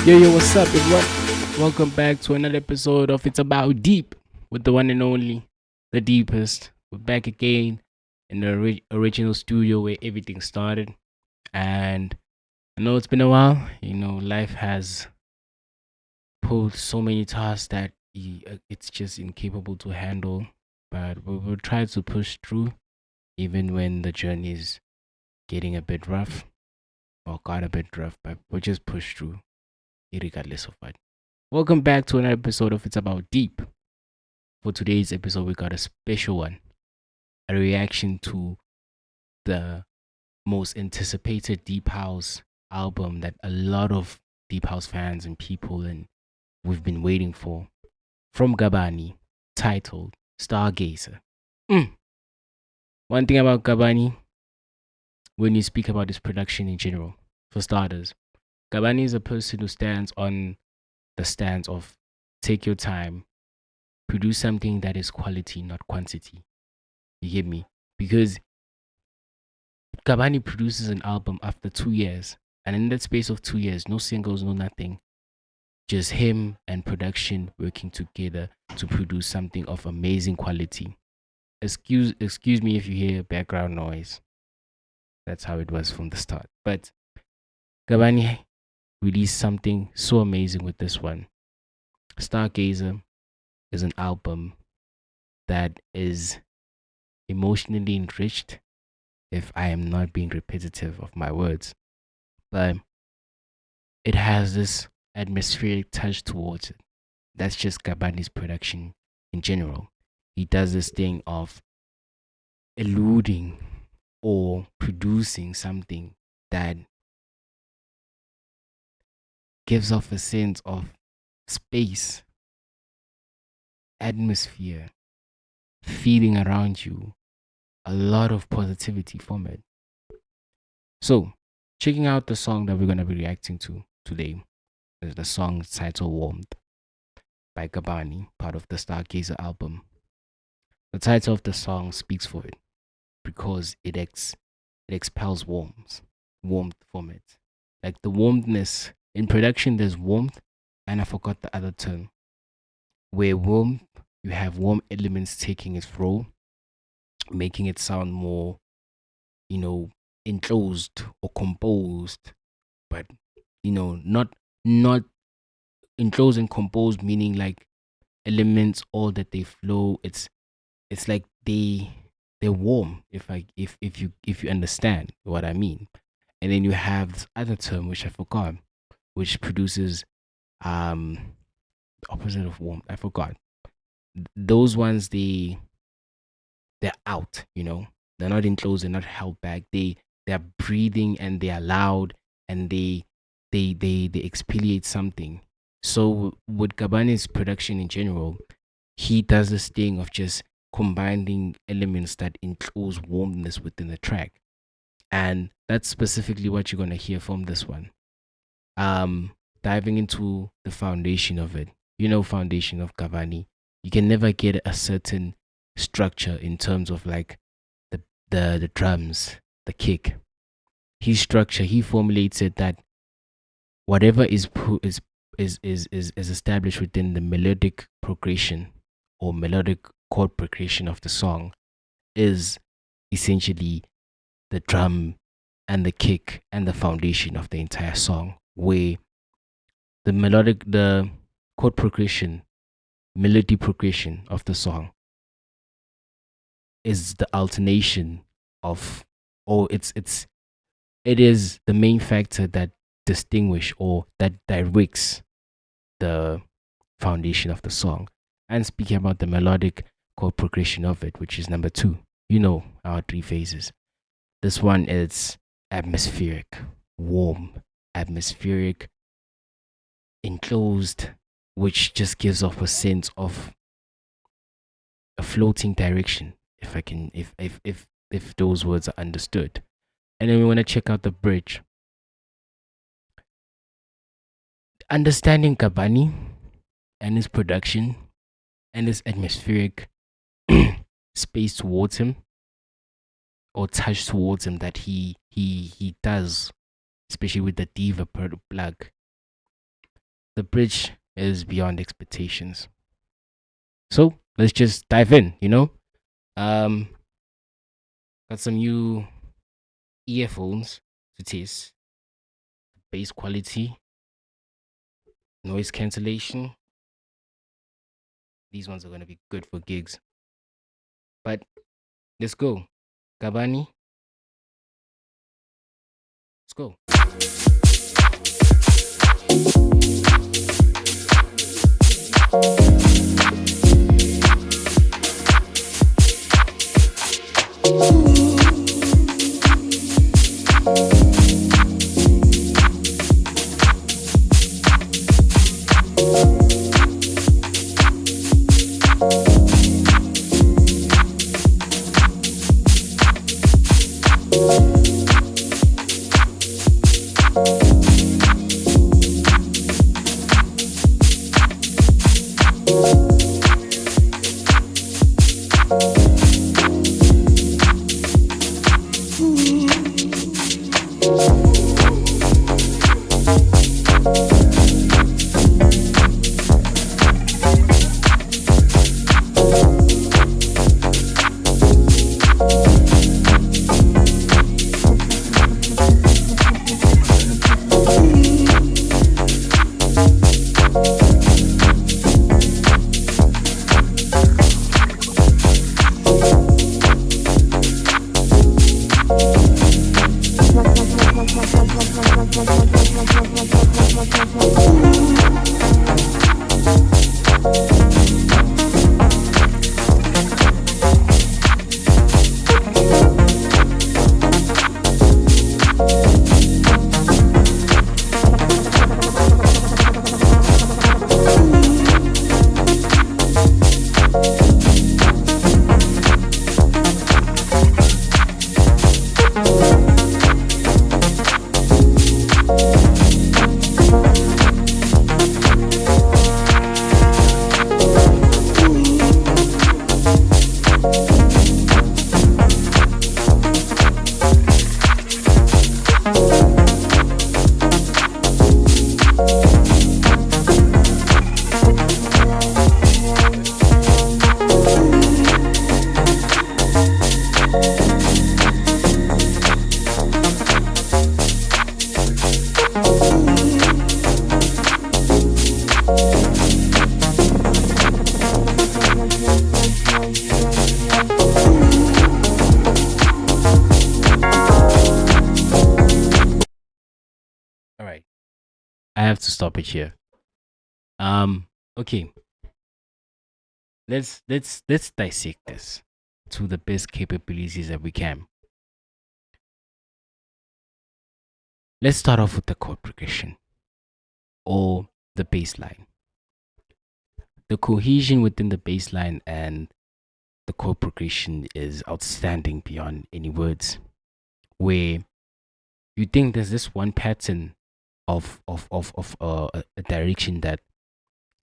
Yo, what's up, everyone? Welcome back to another episode of It's About Deep with the one and only, the deepest. We're back again in the original studio where everything started. And I know it's been a while. Life has pulled so many tasks that it's just incapable to handle. But we will try to push through even when the journey is getting a bit rough or got a bit rough. But we'll just push through regardless of what. Welcome back to another episode of It's About Deep. For today's episode, we got a special one, a reaction to the most anticipated Deep House album that a lot of Deep House fans and people and we've been waiting for, from Gabbana, titled Stargazer. Mm. One thing about Gabbana, when you speak about his production in general, for starters, Gabbana is a person who stands on the stance of take your time, produce something that is quality, not quantity. You get me? Because Gabbana produces an album after 2 years, and in that space of 2 years, no singles, no nothing, just him and production working together to produce something of amazing quality. Excuse me if you hear background noise. That's how it was from the start. But Gabbana released something so amazing with this one. Stargazer is an album that is emotionally enriched, if I am not being repetitive of my words. But it has this atmospheric touch towards it. That's just Gabbana's production in general. He does this thing of eluding or producing something that gives off a sense of space, atmosphere, feeling around you, a lot of positivity from it. So, checking out the song that we're going to be reacting to today is the song titled Warmth by Gabbana, part of the Stargazer album. The title of the song speaks for it because it expels warmth from it. Like the warmthness in production, there's warmth, and I forgot the other term. Where warmth, you have warm elements taking its role, making it sound more, enclosed or composed, but not enclosed and composed, meaning like elements all that they flow. It's like they're warm, if you understand what I mean. And then you have this other term which I forgot, which produces the opposite of warmth. I forgot. Those ones, they're out, they're not enclosed, they're not held back. They're breathing and they are loud, and they expeliate something. So with Gabbana's production in general, he does this thing of just combining elements that enclose warmness within the track. And that's specifically what you're gonna hear from this one. Diving into the foundation of it. Foundation of Gabbana. You can never get a certain structure in terms of like the drums, the kick. His structure, he formulates it that whatever is established within the melodic progression or melodic chord progression of the song is essentially the drum and the kick and the foundation of the entire song, where the chord progression, melody progression of the song is the alternation of, or it is the main factor that distinguish or that directs the foundation of the song. And speaking about the melodic chord progression of it, which is number two, our three phases. This one is atmospheric, warm, atmospheric, enclosed, which just gives off a sense of a floating direction, if I can if those words are understood. And then we want to check out the bridge. Understanding Gabbana and his production and his atmospheric space towards him, or touch towards him, that he does, especially with the diva plug. the bridge is beyond expectations. So let's just dive in. Um, got some new earphones to test bass quality, noise cancellation. These ones are gonna be good for gigs. But let's go. Gabani, let's go. All right, I have to stop it here. Okay, let's dissect this to the best capabilities that we can. Let's start off with the chord progression or the bass line. The cohesion within the bass line and the chord progression is outstanding beyond any words. Where you think there's this one pattern of a direction that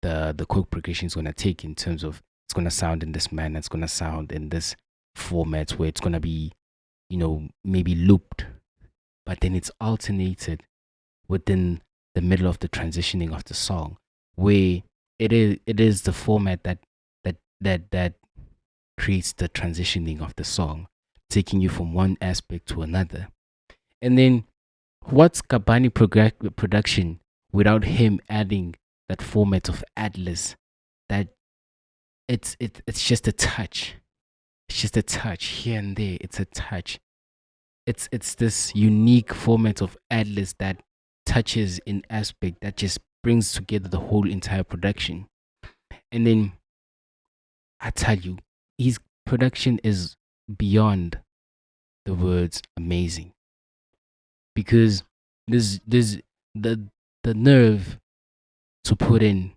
the chord progression is gonna take in terms of it's gonna sound in this manner, it's gonna sound in this format where it's gonna be, maybe looped, but then it's alternated within the middle of the transitioning of the song, where it is the format that creates the transitioning of the song, taking you from one aspect to another. And then what's Kabani production without him adding that format of Atlas? That it's just a touch. It's just a touch here and there. It's a touch. It's this unique format of Atlas that touches in aspect that just brings together the whole entire production. And then I tell you, his production is beyond the words amazing, because there's the nerve to put in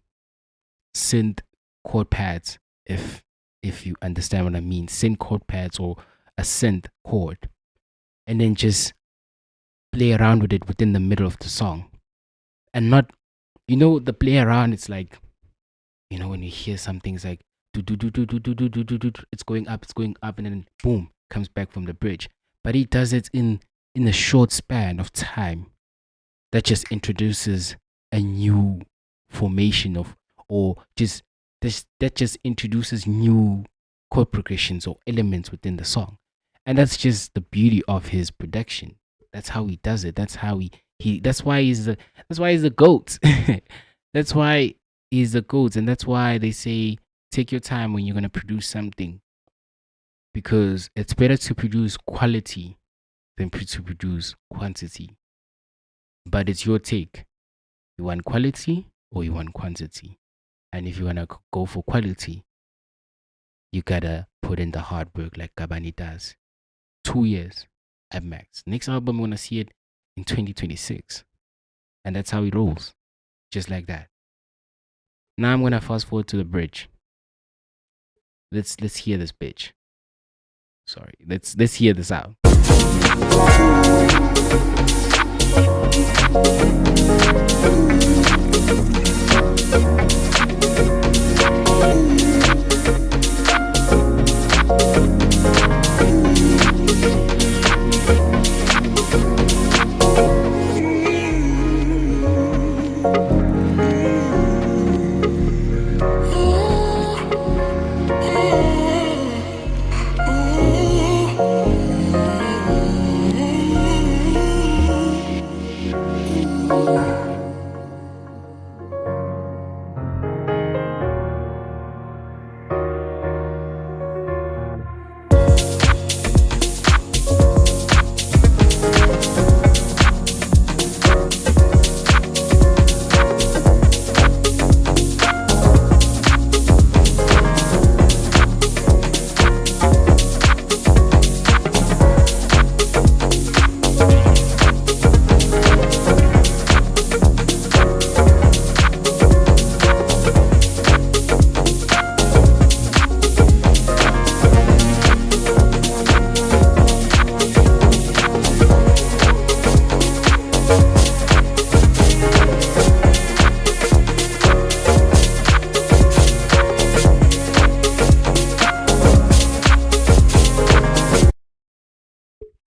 synth chord pads, if you understand what I mean, synth chord pads or a synth chord, and then just play around with it within the middle of the song. And not, the play around, it's like, when you hear something, it's like do do do do do do do do do do, it's going up, and then boom, comes back from the bridge. But he does it in a short span of time that just introduces a new formation of, or just this that just introduces new chord progressions or elements within the song. And that's just the beauty of his production. That's how he does it. That's how he that's why he's the GOAT. That's why he's the GOAT. And that's why they say take your time when you're gonna produce something, because it's better to produce quality than to produce quantity. But it's your take. You want quality or you want quantity? And if you want to go for quality, you gotta put in the hard work like Gabbana does. 2 years at max. Next album, I'm gonna see it in 2026. And that's how it rolls. Just like that. Now I'm gonna fast forward to the bridge. Let's hear this bitch. Sorry. Let's hear this out.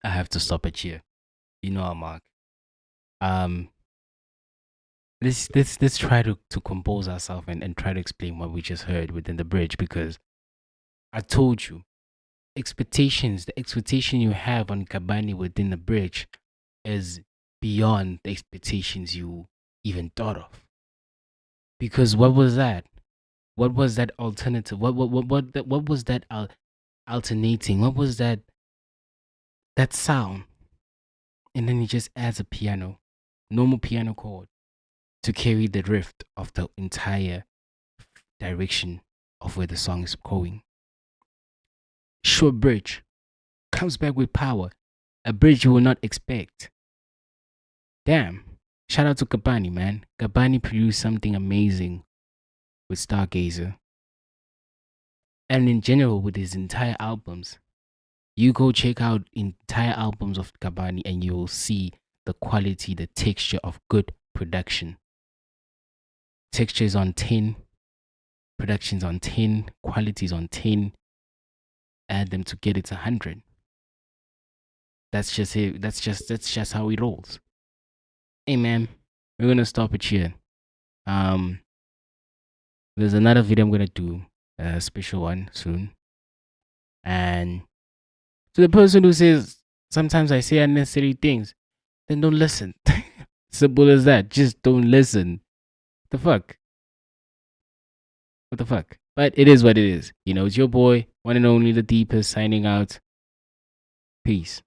I have to stop it here. You know, Mark. Um, let's try to compose ourselves and try to explain what we just heard within the bridge, because I told you the expectation you have on Kabani within the bridge is beyond the expectations you even thought of. Because what was that? What was that alternative? What was that alternating? What was that sound? And then he just adds a piano, normal piano chord, to carry the drift of the entire direction of where the song is going. Short bridge comes back with power, a bridge you will not expect. Damn. Shout out to Gabbana, man. Gabbana produced something amazing with Stargazer. And in general, with his entire albums. You go check out entire albums of Gabbana and you'll see the quality, the texture of good production. Texture is on 10, production's on 10, quality's on 10. Add them together, it's 100. That's just it. That's just how it rolls. Hey man, we're gonna stop it here. There's another video I'm gonna do, a special one soon. And to the person who says sometimes I say unnecessary things, then don't listen. Simple as that. Just don't listen. The fuck? What the fuck? But it is what it is. You know, it's your boy, one and only the deepest, signing out. Peace.